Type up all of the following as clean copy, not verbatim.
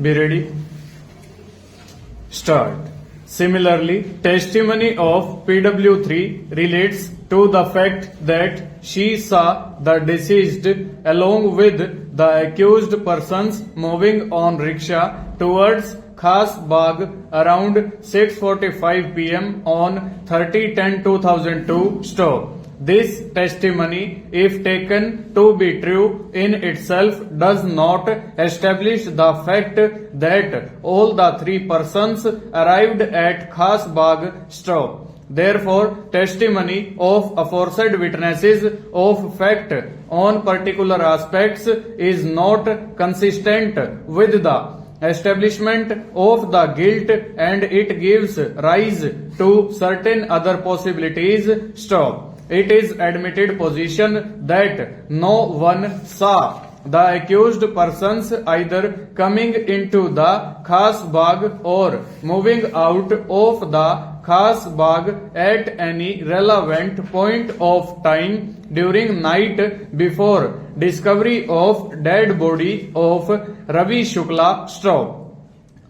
Be ready. Start. Similarly, testimony of PW3 relates to the fact that she saw the deceased along with the accused persons moving on rickshaw towards Khas Bagh around 6:45 p.m. on 30/10/2002 stop. This testimony, if taken to be true in itself, does not establish the fact that all the three persons arrived at Khas Bagh stop. Therefore, testimony of aforesaid witnesses of fact on particular aspects is not consistent with the establishment of the guilt, and it gives rise to certain other possibilities. Stop. It is admitted position that no one saw the accused persons either coming into the Khas Bagh or moving out of the Khas Bagh at any relevant point of time during night before discovery of dead body of Ravi Shukla stop.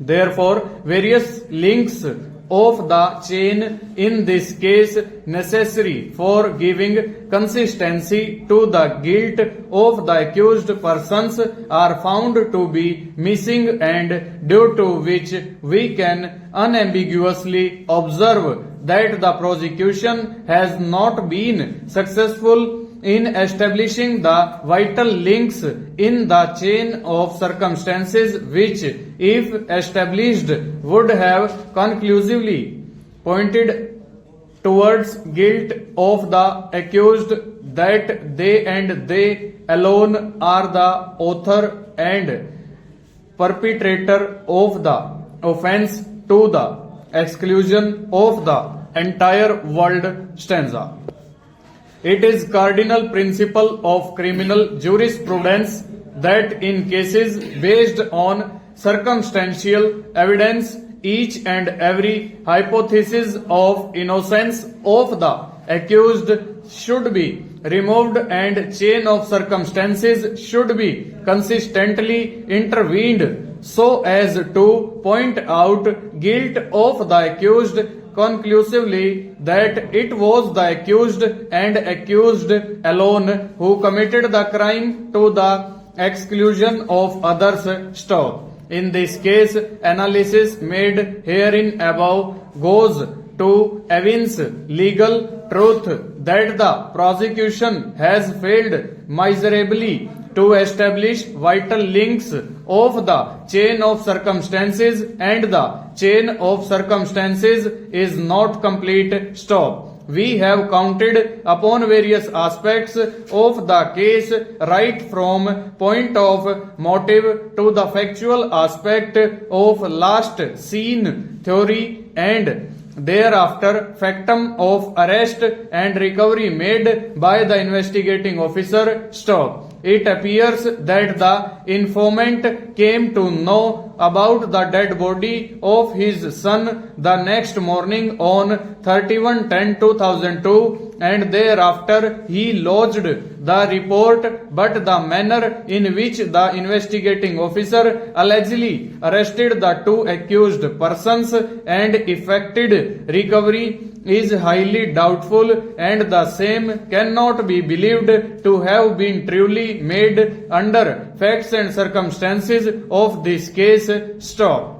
Therefore, various links of the chain in this case necessary for giving consistency to the guilt of the accused persons are found to be missing, and due to which we can unambiguously observe that the prosecution has not been successful in establishing the vital links in the chain of circumstances which, if established, would have conclusively pointed towards guilt of the accused, that they and they alone are the author and perpetrator of the offense to the exclusion of the entire world stanza. It is cardinal principle of criminal jurisprudence that in cases based on circumstantial evidence, each and every hypothesis of innocence of the accused should be removed and chain of circumstances should be consistently intervened so as to point out guilt of the accused conclusively, that it was the accused and accused alone who committed the crime to the exclusion of others. Stop. In this case, analysis made herein above goes to evince legal truth that the prosecution has failed miserably to establish vital links of the chain of circumstances, and the chain of circumstances is not complete. Stop. We have counted upon various aspects of the case, right from point of motive to the factual aspect of last seen theory, and thereafter factum of arrest and recovery made by the investigating officer. Stop. It appears that the informant came to know about the dead body of his son the next morning on 31/10/2002, and thereafter he lodged the report, but the manner in which the investigating officer allegedly arrested the two accused persons and effected recovery is highly doubtful, and the same cannot be believed to have been truly made under facts and circumstances of this case. Stop.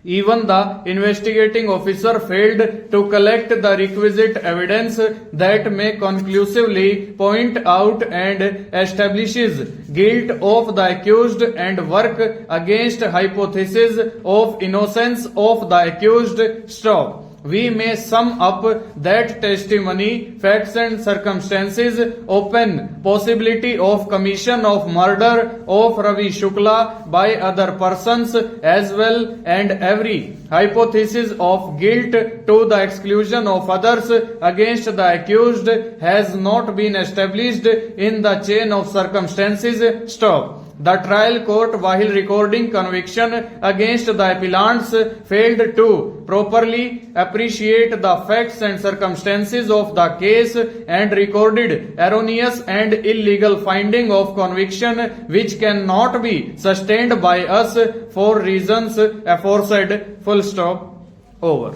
Even the investigating officer failed to collect the requisite evidence that may conclusively point out and establishes guilt of the accused and work against hypothesis of innocence of the accused. Stop. We may sum up that testimony, facts and circumstances open possibility of commission of murder of Ravi Shukla by other persons as well, and every hypothesis of guilt to the exclusion of others against the accused has not been established in the chain of circumstances. Stop. the trial court, while recording conviction against the appellants, failed to properly appreciate the facts and circumstances of the case and recorded erroneous and illegal finding of conviction which cannot be sustained by us for reasons aforesaid. Full stop. Over.